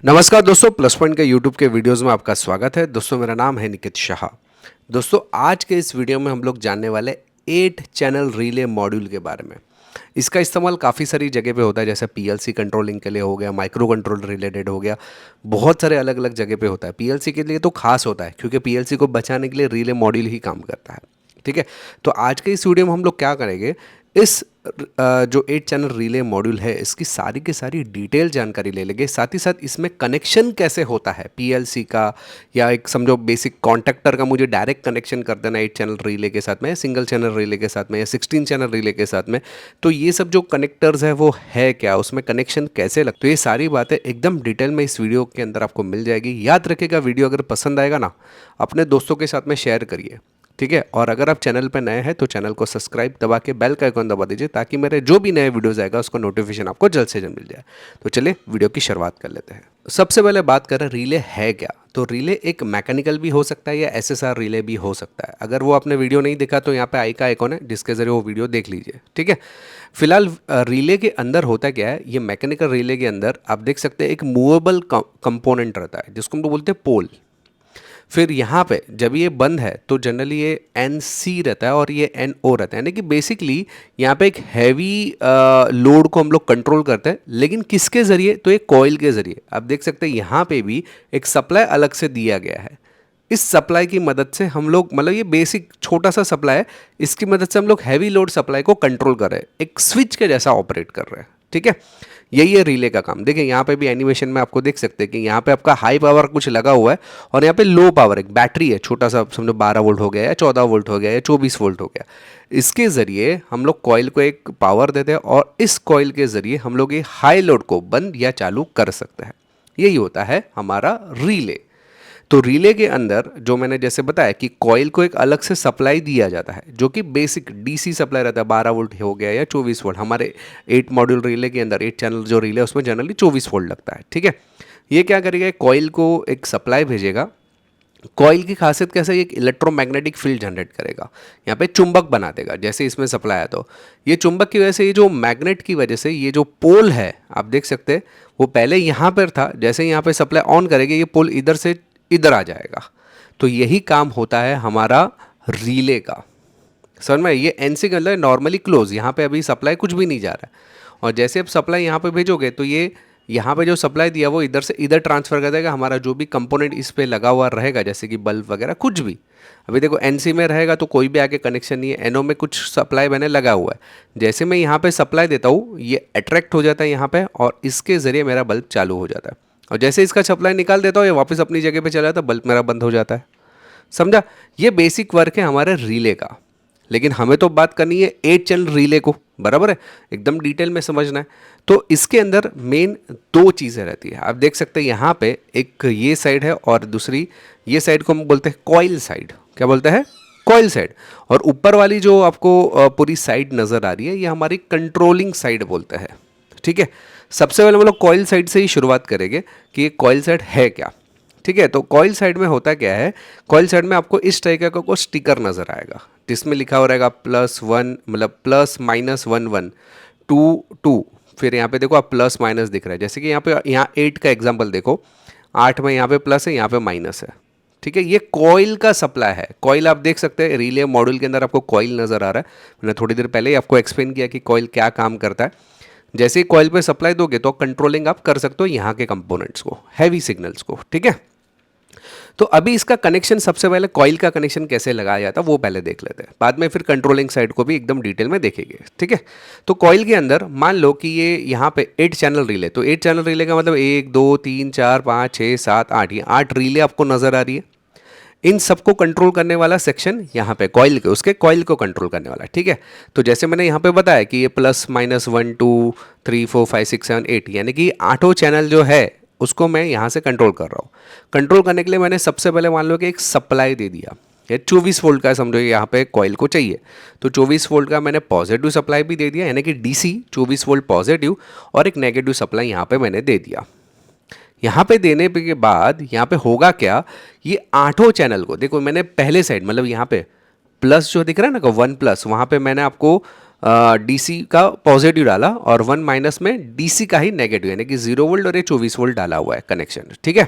नमस्कार दोस्तों, plus point के यूट्यूब के वीडियोस में आपका स्वागत है। दोस्तों मेरा नाम है निकित शाह। दोस्तों आज के इस वीडियो में हम लोग जानने वाले 8 चैनल रिले मॉड्यूल के बारे में। इसका इस्तेमाल काफ़ी सारी जगह पे होता है, जैसे पीएलसी कंट्रोलिंग के लिए हो गया, माइक्रो कंट्रोल रिलेटेड हो गया, बहुत सारे अलग अलग जगह पे होता है। पीएलसी के लिए तो खास होता है क्योंकि पीएलसी को बचाने के लिए रिले मॉड्यूल ही काम करता है। ठीक है, तो आज के इस वीडियो में हम लोग क्या करेंगे, इस जो 8 चैनल रिले मॉड्यूल है इसकी सारी की सारी डिटेल जानकारी ले लेंगे। साथ ही साथ इसमें कनेक्शन कैसे होता है पीएलसी का, या एक समझो बेसिक कॉन्टैक्टर का मुझे डायरेक्ट कनेक्शन कर देना 8 चैनल रिले के साथ में, या सिंगल चैनल रिले के साथ में, या 16 चैनल रिले के साथ में। तो ये सब जो कनेक्टर्स है वो है क्या, उसमें कनेक्शन कैसे लगता है, तो ये सारी बातें एकदम डिटेल में इस वीडियो के अंदर आपको मिल जाएगी। याद रखिएगा, वीडियो अगर पसंद आएगा ना, अपने दोस्तों के साथ में शेयर करिए। ठीक है, और अगर आप चैनल पर नए हैं तो चैनल को सब्सक्राइब दबा के बेल का आइकॉन दबा दीजिए ताकि मेरे जो भी नए वीडियोस आएगा उसका नोटिफिकेशन आपको जल्द से जल्द मिल जाए। तो चलिए वीडियो की शुरुआत कर लेते हैं। सबसे पहले बात करें रिले है क्या, तो रिले एक मैकेनिकल भी हो सकता है या एसएसआर रिले भी हो सकता है। अगर वो आपने वीडियो नहीं देखा तो यहाँ पे आई का आइकॉन है जिसके जरिए वो वीडियो देख लीजिए। ठीक है, फिलहाल रिले के अंदर होता क्या है, ये मैकेनिकल रिले के अंदर आप देख सकते हैं एक मूवेबल कंपोनेंट रहता है जिसको हम लोग बोलते हैं पोल। फिर यहाँ पे जब ये बंद है तो जनरली ये एन सी रहता है और ये एन ओ रहता है, यानी कि बेसिकली यहाँ पे एक हैवी लोड को हम लोग कंट्रोल करते हैं, लेकिन किसके ज़रिए, तो एक कॉइल के ज़रिए। आप देख सकते हैं यहाँ पे भी एक सप्लाई अलग से दिया गया है। इस सप्लाई की मदद से हम लोग, मतलब ये बेसिक छोटा सा सप्लाई है, इसकी मदद से हम लोग हैवी लोड सप्लाई को कंट्रोल कर रहे हैं, एक स्विच के जैसा ऑपरेट कर रहे हैं। ठीक है, यही है रिले का काम। देखिए यहाँ पे भी एनिमेशन में आपको देख सकते हैं कि यहाँ पे आपका हाई पावर कुछ लगा हुआ है और यहाँ पे लो पावर एक बैटरी है, छोटा सा, समझो 12 वोल्ट हो गया या 14 वोल्ट हो गया या 24 वोल्ट हो गया। इसके ज़रिए हम लोग कॉइल को एक पावर देते हैं और इस कॉइल के ज़रिए हम लोग ये हाई लोड को बंद या चालू कर सकते हैं। यही होता है हमारा रिले। तो रिले के अंदर जो मैंने जैसे बताया कि कॉइल को एक अलग से सप्लाई दिया जाता है जो कि बेसिक डीसी सप्लाई रहता है, 12 वोल्ट हो गया या 24 वोल्ट। हमारे 8 मॉड्यूल रिले के अंदर 8 चैनल जो रिले है उसमें जनरली 24 वोल्ट लगता है। ठीक है, ये क्या करेगा, कॉइल को एक सप्लाई भेजेगा। कॉइल की खासियत कैसे, एक इलेक्ट्रोमैग्नेटिक फील्ड जनरेट करेगा, यहाँ पे चुंबक बना देगा। जैसे इसमें सप्लाई है तो ये चुंबक की वजह से, ये जो मैग्नेट की वजह से ये जो पोल है आप देख सकते हैं वो पहले यहाँ पर था, जैसे यहाँ पे सप्लाई ऑन करेंगे ये पोल इधर से इधर आ जाएगा। तो यही काम होता है हमारा रिले का। समझ में, ये एनसी के अंदर नॉर्मली क्लोज, यहाँ पे अभी सप्लाई कुछ भी नहीं जा रहा है, और जैसे आप सप्लाई यहाँ पे भेजोगे तो ये यहाँ पे जो सप्लाई दिया वो इधर से इधर ट्रांसफ़र कर देगा। हमारा जो भी कंपोनेंट इस पे लगा हुआ रहेगा, जैसे कि बल्ब वगैरह कुछ भी, अभी देखो एनसी में रहेगा तो कोई भी आगे कनेक्शन नहीं है, एनओ में कुछ सप्लाई मैंने लगा हुआ है। जैसे मैं यहाँ पे सप्लाई देता हूँ ये अट्रैक्ट हो जाता है यहाँ पे और इसके ज़रिए मेरा बल्ब चालू हो जाता है, और जैसे इसका सप्लाई निकाल देता हूँ ये वापस अपनी जगह पे चला जाता है, बल्ब मेरा बंद हो जाता है। समझा, ये बेसिक वर्क है हमारे रिले का। लेकिन हमें तो बात करनी है 8 चैनल रिले को, बराबर है, एकदम डिटेल में समझना है। तो इसके अंदर मेन 2 चीज़ें रहती है। आप देख सकते हैं यहाँ पे एक ये साइड है और दूसरी ये साइड को हम बोलते हैं कॉइल साइड। क्या बोलते हैं, कॉइल साइड। और ऊपर वाली जो आपको पूरी साइड नज़र आ रही है ये हमारी कंट्रोलिंग साइड बोलते हैं। ठीक है, सबसे पहले हम लोग कॉइल साइड से ही शुरुआत करेंगे कि ये कॉइल साइड है क्या। ठीक है, तो कॉइल साइड में होता क्या है, कॉइल साइड में आपको इस टाइप का कोई स्टिकर नज़र आएगा जिसमें लिखा हो रहेगा +1, मतलब +-1 2 2। फिर यहाँ पे देखो आप प्लस माइनस दिख रहा है, जैसे कि यहाँ 8 का एग्जाम्पल देखो, 8 में यहाँ पे प्लस है, यहाँ पे माइनस है। ठीक है, ये कॉइल का सप्लाई है। कॉइल आप देख सकते हैं रिले मॉड्यूल के अंदर आपको कॉइल नज़र आ रहा है। मैंने थोड़ी देर पहले ही आपको एक्सप्लेन किया कि कॉइल क्या काम करता है। जैसे ही कॉइल पे सप्लाई दोगे तो कंट्रोलिंग आप कर सकते हो यहाँ के कंपोनेंट्स को, हैवी सिग्नल्स को। ठीक है, तो अभी इसका कनेक्शन, सबसे पहले कॉइल का कनेक्शन कैसे लगाया जाता है वो पहले देख लेते हैं, बाद में फिर कंट्रोलिंग साइड को भी एकदम डिटेल में देखेंगे। ठीक है, तो कॉइल के अंदर मान लो कि ये यहाँ पे 8 चैनल रिले, तो 8 चैनल रिले का मतलब 1 2 3 4 5 6 7 8, ये 8 रिले आपको नज़र आ रही है। इन सबको कंट्रोल करने वाला सेक्शन यहाँ पे कॉइल के, उसके कॉइल को कंट्रोल करने वाला। ठीक है, तो जैसे मैंने यहाँ पे बताया कि ये +-1 2 3 4 5 6 7 8, यानी कि 8 चैनल जो है उसको मैं यहाँ से कंट्रोल कर रहा हूँ। कंट्रोल करने के लिए मैंने सबसे पहले मान लो कि एक सप्लाई दे दिया, ये 24 वोल्ट का समझो यहाँ पे कॉइल को चाहिए, तो 24 वोल्ट का मैंने पॉजिटिव सप्लाई भी दे दिया, यानी कि डीसी 24 वोल्ट पॉजिटिव, और एक नेगेटिव सप्लाई यहाँ पे मैंने दे दिया। यहाँ पे देने के बाद यहाँ पे होगा क्या, ये 8 चैनल को देखो, मैंने पहले साइड मतलब यहाँ पे प्लस जो दिख रहा है ना 1+, वहाँ पे मैंने आपको डीसी का पॉजिटिव डाला और 1 माइनस में डीसी का ही नेगेटिव, यानी कि 0 वोल्ट और ये 24 वोल्ट डाला हुआ है कनेक्शन, ठीक है।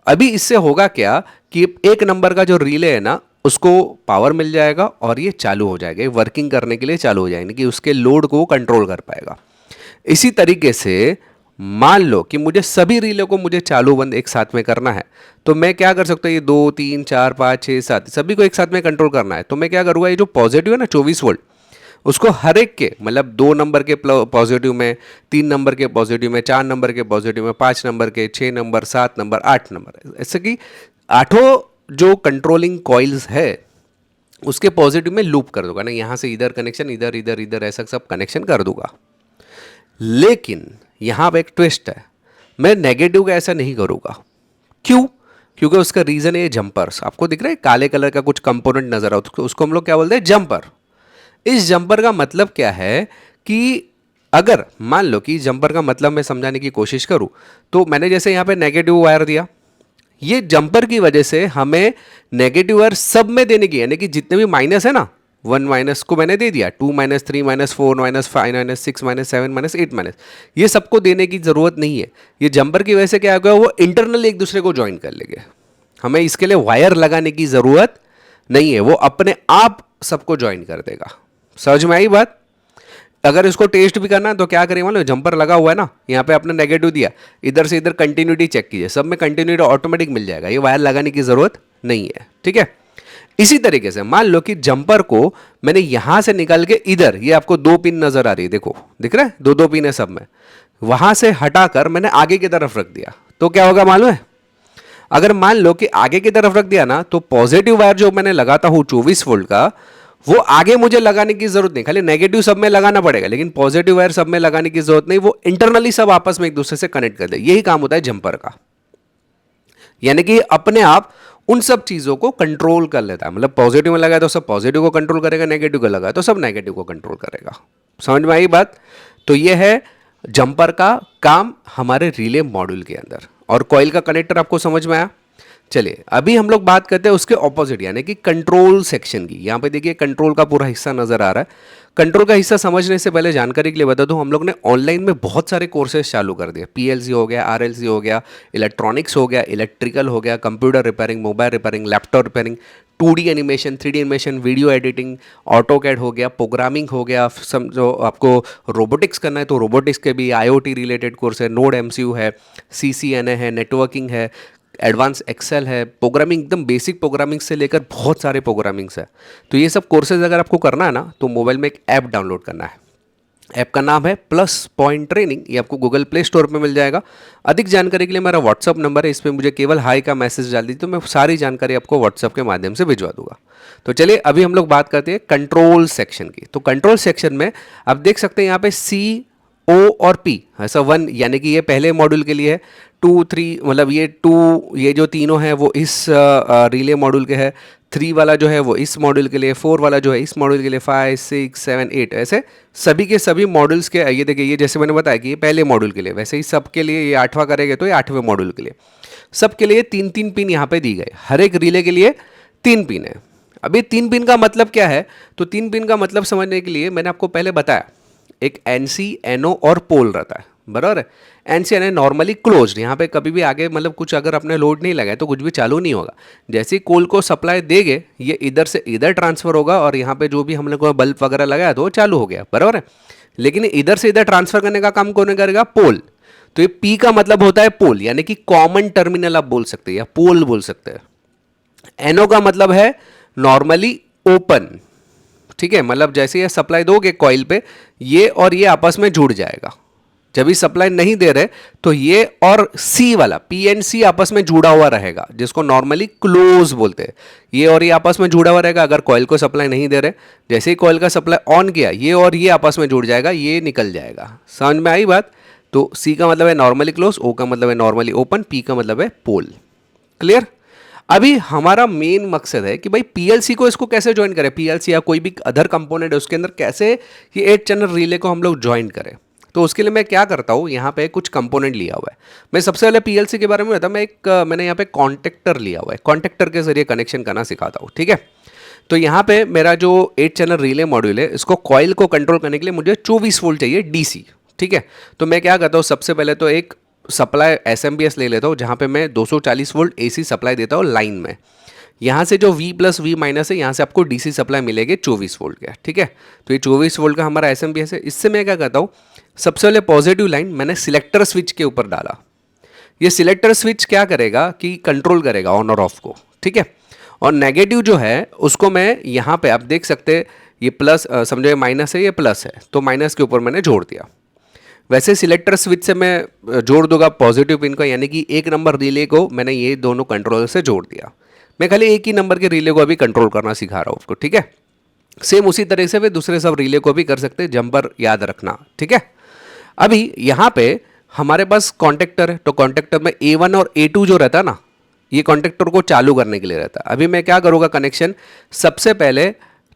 अभी इससे होगा क्या कि एक नंबर का जो रिले है ना उसको पावर मिल जाएगा और ये चालू हो जाएगा, ये वर्किंग करने के लिए चालू हो जाएगा, कि उसके लोड को कंट्रोल कर पाएगा। इसी तरीके से मान लो कि मुझे सभी रिले को मुझे चालू बंद एक साथ में करना है, तो मैं क्या कर सकता हूँ, ये 2 3 4 5 6 7 सभी को एक साथ में कंट्रोल करना है, तो मैं क्या करूँगा, ये जो पॉजिटिव है ना 24 वोल्ट, उसको हर एक के मतलब 2 नंबर के पॉजिटिव में, 3 नंबर के पॉजिटिव में, 4 नंबर के पॉजिटिव में, 5 नंबर के, 6 नंबर, 7 नंबर, 8 नंबर, ऐसे कि आठों जो कंट्रोलिंग कॉइल्स है उसके पॉजिटिव में लूप कर दूंगा ना, यहाँ से इधर कनेक्शन, इधर इधर इधर ऐसा सब कनेक्शन कर दूंगा। लेकिन यहाँ पे एक ट्विस्ट है, मैं नेगेटिव का ऐसा नहीं करूँगा। क्यों? क्योंकि उसका रीज़न है ये जंपर्स, आपको दिख रहा है काले कलर का कुछ कंपोनेंट नजर आता है, उसको हम लोग क्या बोलते हैं, जंपर। इस जंपर का मतलब क्या है कि अगर मान लो कि जंपर का मतलब मैं समझाने की कोशिश करूं, तो मैंने जैसे यहाँ पे नेगेटिव वायर दिया, ये जंपर की वजह से हमें नेगेटिव वायर सब में देने की, यानी कि जितने भी माइनस है ना, 1 माइनस को मैंने दे दिया, 2 minus, 3 minus, 4 minus, 5 minus, 6 minus, 7 minus, 8 minus, ये सबको देने की जरूरत नहीं है। ये जंपर की वजह से क्या होगा, वो इंटरनली एक दूसरे को ज्वाइन कर लेंगे, हमें इसके लिए वायर लगाने की जरूरत नहीं है, वो अपने आप सबको ज्वाइन कर देगा। समझ में आई बात? अगर इसको टेस्ट भी करना है तो क्या करें, मान जंपर लगा हुआ है ना, यहाँ पे आपने नेगेटिव दिया, इधर से इधर कंटिन्यूटी चेक कीजिए, सब में कंटिन्यूटी ऑटोमेटिक मिल जाएगा, ये वायर लगाने की जरूरत नहीं है, ठीक है। इसी तरीके से मान लो कि जंपर को मैंने यहां से निकाल के इधर, ये आपको 2 पिन नजर आ रही है, देखो दिख रहा है, 2 पिन है सब में, वहां से हटाकर मैंने आगे की तरफ रख दिया, तो क्या होगा मालूम है? अगर मान लो कि आगे की तरफ रख दिया ना, तो पॉजिटिव वायर जो मैंने लगाता हूं 24 वोल्ट का, वो आगे मुझे लगाने की जरूरत नहीं, खाली नेगेटिव सब में लगाना पड़ेगा, लेकिन पॉजिटिव वायर सब में लगाने की जरूरत नहीं, वो इंटरनली सब आपस में एक दूसरे से कनेक्ट कर दे। यही काम होता है जंपर का, यानी कि अपने आप उन सब चीजों को कंट्रोल कर लेता है, मतलब पॉजिटिव में लगाया तो सब पॉजिटिव को कंट्रोल करेगा, नेगेटिव को लगाया तो सब नेगेटिव को कंट्रोल करेगा। समझ में आई बात? तो यह है जंपर का काम हमारे रिले मॉड्यूल के अंदर। और कॉइल का कनेक्टर आपको समझ में आया? चलिए अभी हम लोग बात करते हैं उसके ऑपोजिट, यानी कि कंट्रोल सेक्शन की। यहाँ पे देखिए कंट्रोल का पूरा हिस्सा नजर आ रहा है। कंट्रोल का हिस्सा समझने से पहले जानकारी के लिए बता दूं, हम लोग ने ऑनलाइन में बहुत सारे कोर्सेज चालू कर दिए। पीएलसी हो गया, आरएलसी हो गया, इलेक्ट्रॉनिक्स हो गया, इलेक्ट्रिकल हो गया, computer repairing, mobile repairing, laptop repairing, 2D animation, 3D animation, video editing, AutoCAD हो गया, प्रोग्रामिंग हो गया, समझो आपको रोबोटिक्स करना है तो रोबोटिक्स के भी IoT रिलेटेड कोर्स है, नोड MCU है, CCNA है, नेटवर्किंग है, एडवांस एक्सेल है, प्रोग्रामिंग एकदम बेसिक प्रोग्रामिंग से लेकर बहुत सारे प्रोग्रामिंग्स है। तो ये सब कोर्सेज अगर आपको करना है ना, तो मोबाइल में एक ऐप डाउनलोड करना है। ऐप का नाम है प्लस पॉइंट ट्रेनिंग, ये आपको गूगल प्ले स्टोर पे मिल जाएगा। अधिक जानकारी के लिए मेरा व्हाट्सअप नंबर है, इस पर मुझे केवल हाई का मैसेज डाल दीजिए, तो मैं सारी जानकारी आपको व्हाट्सअप के माध्यम से भिजवा दूंगा। तो चलिए अभी हम लोग बात करते हैं कंट्रोल सेक्शन की। तो कंट्रोल सेक्शन में आप देख सकते हैं यहाँ पे C, O और P, ऐसा 1 यानी कि ये पहले मॉड्यूल के लिए है, 2 3 मतलब ये 2 ये जो तीनों हैं वो इस रिले मॉड्यूल के हैं, 3 वाला जो है वो इस मॉड्यूल के लिए, 4 वाला जो है इस मॉड्यूल के लिए, 5 6 7 8 ऐसे सभी के सभी मॉड्यूल्स के। ये देखिए ये जैसे मैंने बताया कि ये पहले मॉड्यूल के लिए, वैसे ही सब के लिए ये 8वां करेंगे तो ये 8वें मॉड्यूल के लिए। सबके लिए 3 पिन यहाँ पे दी गए, हर एक रिले के लिए 3 पिन है। अभी 3 पिन का मतलब क्या है? तो 3 पिन का मतलब समझने के लिए मैंने आपको पहले बताया, एक NC, NO और पोल रहता है, बराबर है। NC यानी नॉर्मली क्लोज्ड, यहाँ पे कभी भी आगे मतलब कुछ अगर अपने लोड नहीं लगाए तो कुछ भी चालू नहीं होगा। जैसे ही कोल को सप्लाई देंगे ये इधर से इधर ट्रांसफर होगा और यहाँ पे जो भी हम लोग बल्ब वगैरह लगाया तो वो चालू हो गया, बराबर है। लेकिन इधर से इधर ट्रांसफर करने का काम कौन करेगा? पोल। तो ये P का मतलब होता है पोल, यानी कि कॉमन टर्मिनल आप बोल सकते हैं या पोल बोल सकते हैं। NO का मतलब है नॉर्मली ओपन, ठीक है, मतलब जैसे ये सप्लाई दोगे कॉइल पे, ये और ये आपस में जुड़ जाएगा। जब ये सप्लाई नहीं दे रहे तो ये और C वाला PNC आपस में जुड़ा हुआ रहेगा, जिसको नॉर्मली क्लोज बोलते हैं। ये और ये आपस में जुड़ा हुआ रहेगा अगर कॉइल को सप्लाई नहीं दे रहे। जैसे ही कॉइल का सप्लाई ऑन किया, ये और ये आपस में जुड़ जाएगा, ये निकल जाएगा। समझ में आई बात? तो C का मतलब है नॉर्मली क्लोज, O का मतलब है नॉर्मली ओपन, P का मतलब है पोल। क्लियर? अभी हमारा मेन मकसद है कि भाई PLC को इसको कैसे ज्वाइन करें, PLC या कोई भी अदर कंपोनेंट है उसके अंदर कैसे ये 8 चैनल रिले को हम लोग ज्वाइन करें। तो उसके लिए मैं क्या करता हूँ, यहाँ पे कुछ कंपोनेंट लिया हुआ है। मैं सबसे पहले PLC के बारे में बताता हूँ। मैंने यहाँ पे कॉन्टेक्टर लिया हुआ है, कॉन्टेक्टर के जरिए कनेक्शन करना सिखाता हूँ, ठीक है। तो यहाँ पे मेरा जो 8 चैनल रिले मॉड्यूल है, इसको कॉइल को कंट्रोल करने के लिए मुझे 24 वोल्ट चाहिए डीसी। ठीक है, तो मैं क्या करता हूँ, सबसे पहले तो एक सप्लाई एसएमबीएस ले लेता हूँ जहाँ पे मैं 240 वोल्ट एसी सप्लाई देता हूँ लाइन में। यहाँ से जो V प्लस V माइनस है, यहाँ से आपको डीसी सप्लाई मिलेगी 24 वोल्ट का। ठीक है, तो ये 24 वोल्ट का हमारा एसएमबीएस है। इससे मैं क्या करता हूँ, सबसे पहले पॉजिटिव लाइन मैंने सिलेक्टर स्विच के ऊपर डाला। ये सिलेक्टर स्विच क्या करेगा कि कंट्रोल करेगा ऑन और ऑफ को। ठीक है, और नेगेटिव जो है उसको मैं यहाँ पे आप देख सकते हैं, ये प्लस समझो ये माइनस है, ये प्लस है, तो माइनस के ऊपर मैंने जोड़ दिया। वैसे सिलेक्टर स्विच से मैं जोड़ दूंगा पॉजिटिव पिन को, यानी कि एक नंबर रिले को मैंने ये दोनों कंट्रोलर से जोड़ दिया। मैं खाली एक ही नंबर के रिले को अभी कंट्रोल करना सिखा रहा हूँ उसको। ठीक है, सेम उसी तरह से वे दूसरे सब रिले को भी कर सकते हैं, जंपर याद रखना। ठीक है, अभी यहाँ पे हमारे पास कॉन्टेक्टर है, तो कॉन्टेक्टर में A1 और A2 जो रहता है ना, ये कॉन्टेक्टर को चालू करने के लिए रहता है। अभी मैं क्या करूँगा, कनेक्शन सबसे पहले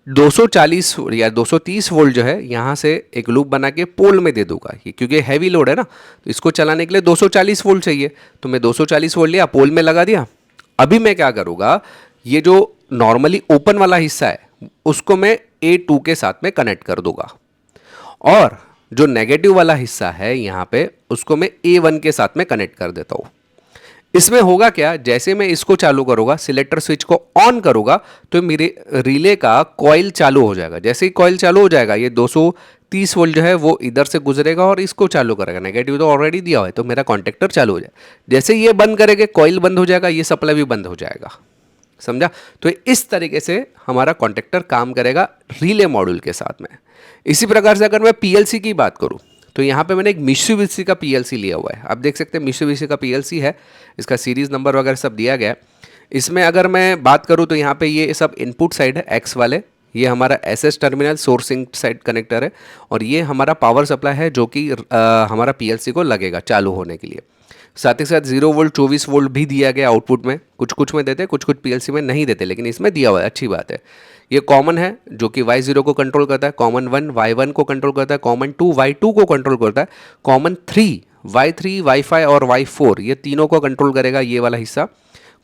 240 या 230 वोल्ट जो है यहाँ से एक लूप बना के पोल में दे दूंगा, ये क्योंकि हैवी लोड है ना, तो इसको चलाने के लिए 240 वोल्ट चाहिए, तो मैं 240 वोल्ट लिया, पोल में लगा दिया। अभी मैं क्या करूँगा, ये जो नॉर्मली ओपन वाला हिस्सा है उसको मैं A2 के साथ में कनेक्ट कर दूंगा, और जो नेगेटिव वाला हिस्सा है यहाँ पे उसको मैं A1 के साथ में कनेक्ट कर देता हूँ। इसमें होगा क्या, जैसे मैं इसको चालू करूंगा, सिलेक्टर स्विच को ऑन करूंगा, तो मेरे रिले का कॉइल चालू हो जाएगा। जैसे ही कॉइल चालू हो जाएगा, ये 230 वोल्ट जो है वो इधर से गुजरेगा और इसको चालू करेगा। नेगेटिव तो ऑलरेडी दिया हुआ है, तो मेरा कॉन्टेक्टर चालू हो जाए। जैसे ये बंद करेंगे, कॉइल बंद हो जाएगा, ये सप्लाई भी बंद हो जाएगा। समझा? तो इस तरीके से हमारा कॉन्टेक्टर काम करेगा रिले मॉड्यूल के साथ में। इसी प्रकार से अगर मैं पीएलसी की बात करूं, तो यहाँ पे मैंने एक मित्सुबिशी का पीएलसी लिया हुआ है। आप देख सकते हैं मित्सुबिशी का पीएलसी है, इसका सीरीज नंबर वगैरह सब दिया गया है। इसमें अगर मैं बात करूँ तो यहाँ पे ये सब इनपुट साइड है एक्स वाले, ये हमारा SS terminal sourcing side connector है, और ये हमारा पावर सप्लाई है जो कि हमारा पीएलसी को लगेगा चालू होने के लिए। साथ ही साथ 0 वोल्ट 24 वोल्ट भी दिया गया आउटपुट में, कुछ कुछ में देते, कुछ कुछ पीएलसी में नहीं देते, लेकिन इसमें दिया हुआ है, अच्छी बात है। ये कॉमन है जो कि Y0 को कंट्रोल करता है, कॉमन 1 Y1 को कंट्रोल करता है, कॉमन 2 Y2 को कंट्रोल करता है, कॉमन 3 Y3 Y5 और Y4 ये तीनों को कंट्रोल करेगा ये वाला हिस्सा।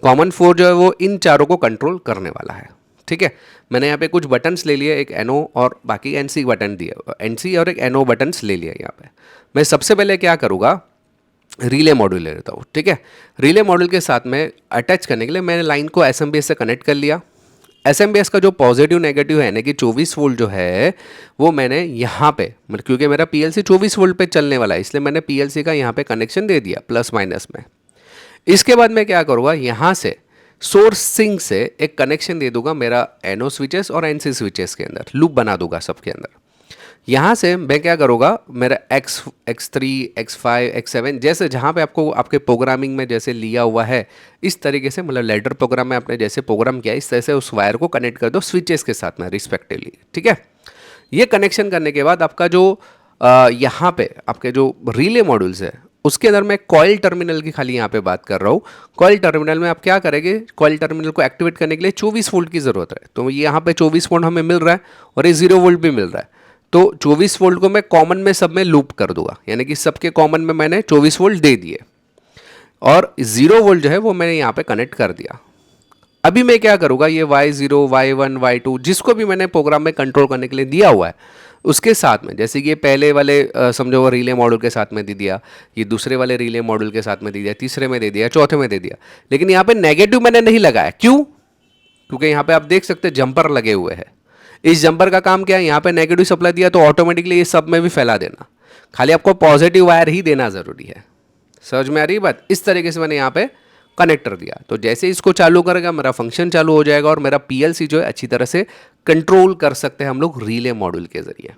कॉमन 4 जो है वो इन चारों को कंट्रोल करने वाला है। ठीक है, मैंने यहाँ पे कुछ बटन्स ले लिए, एक NO और बाकी NC बटन दिए, NC और एक NO बटन्स ले लिया यहाँ पे। मैं सबसे पहले क्या करूँगा, रिले मॉड्यूल ले लेता हूँ। ठीक है, रिले मॉड्यूल के साथ में अटैच करने के लिए मैंने लाइन को एसएमबीएस से कनेक्ट कर लिया। एसएमबीएस का जो पॉजिटिव नेगेटिव है, यानी कि 24 वोल्ट जो है वो मैंने यहाँ पे, मतलब क्योंकि मेरा पीएलसी 24 वोल्ट पे चलने वाला है, इसलिए मैंने पीएलसी का यहाँ पे कनेक्शन दे दिया प्लस माइनस में। इसके बाद मैं क्या करूँगा, यहाँ से सोर्स सिंक से एक कनेक्शन दे दूंगा मेरा NO स्विचेस और NC स्विचेस के अंदर, लूप बना दूंगा सबके अंदर। यहाँ से मैं क्या करूँगा, मेरा X3 X5 X7 जैसे जहाँ पे आपको आपके प्रोग्रामिंग में जैसे लिया हुआ है, इस तरीके से, मतलब लेडर प्रोग्राम में आपने जैसे प्रोग्राम किया, इस तरह से उस वायर को कनेक्ट कर दो स्विचेस के साथ में रिस्पेक्टिवली। ठीक है, ये कनेक्शन करने के बाद आपका जो यहाँ पे आपके जो रिले मॉड्यूल्स है उसके अंदर मैं कॉइल टर्मिनल की खाली यहाँ पे बात कर रहा हूँ। कॉइल टर्मिनल में आप क्या करेंगे, कॉइल टर्मिनल को एक्टिवेट करने के लिए 24 वोल्ट की ज़रूरत है, तो यहाँ पे 24 वोल्ट हमें मिल रहा है और ये 0 वोल्ट भी मिल रहा है, तो 24 वोल्ट को मैं कॉमन में सब में लूप कर दूंगा, यानी कि सबके कॉमन में मैंने 24 वोल्ट दे दिए और 0 वोल्ट जो है वो मैंने यहाँ पे कनेक्ट कर दिया। अभी मैं क्या करूँगा, ये Y0 Y1 Y2 जिसको भी मैंने प्रोग्राम में कंट्रोल करने के लिए दिया हुआ है उसके साथ में, जैसे कि ये पहले वाले समझो रिले मॉड्यूल के साथ में दे दिया, ये दूसरे वाले रिले मॉड्यूल के साथ में दे दिया, तीसरे में दे दिया, चौथे में दे दिया, लेकिन यहाँ पे नेगेटिव मैंने नहीं लगाया। क्यों? क्योंकि यहाँ पे आप देख सकते हैं जंपर लगे हुए हैं। इस जंपर का काम क्या है, यहाँ पे नेगेटिव सप्लाई दिया तो ऑटोमेटिकली ये सब में भी फैला देना, खाली आपको पॉजिटिव वायर ही देना ज़रूरी है। समझ में आ रही बात? इस तरीके से मैंने यहाँ पे कनेक्टर दिया, तो जैसे इसको चालू करेगा मेरा फंक्शन चालू हो जाएगा और मेरा पीएलसी जो है अच्छी तरह से कंट्रोल कर सकते हैं हम लोग रिले मॉड्यूल के जरिए।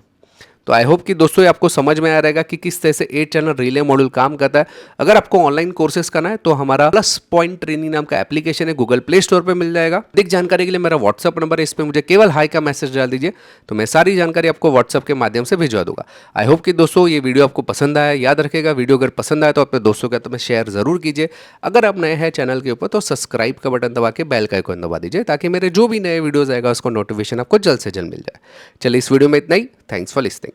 तो आई होप कि दोस्तों ये आपको समझ में आ रहेगा कि किस तरह से 8 चैनल रिले मॉड्यूल काम करता है। अगर आपको ऑनलाइन कोर्सेज करना है तो हमारा प्लस पॉइंट ट्रेनिंग नाम का एप्लीकेशन है, गूगल प्ले स्टोर पे मिल जाएगा। अधिक जानकारी के लिए मेरा व्हाट्सअप नंबर है, इस पर मुझे केवल हाई का मैसेज डाल दीजिए, तो मैं सारी जानकारी आपको व्हाट्सअप के माध्यम से भिजवा दूंगा। आई होप कि दोस्तों ये वीडियो आपको पसंद आया। याद रखिएगा, वीडियो अगर पसंद आया तो अपने दोस्तों के साथ में शेयर जरूर कीजिए। अगर आप नए हैं चैनल के ऊपर तो सब्सक्राइब का बटन दबा के बेल का आइकन दबा दीजिए, ताकि मेरे जो भी नए वीडियोज आएगा उसको नोटिफिकेशन आपको जल्द से जल्द मिल जाए। चलिए इस वीडियो में इतना ही। Thanks for listening.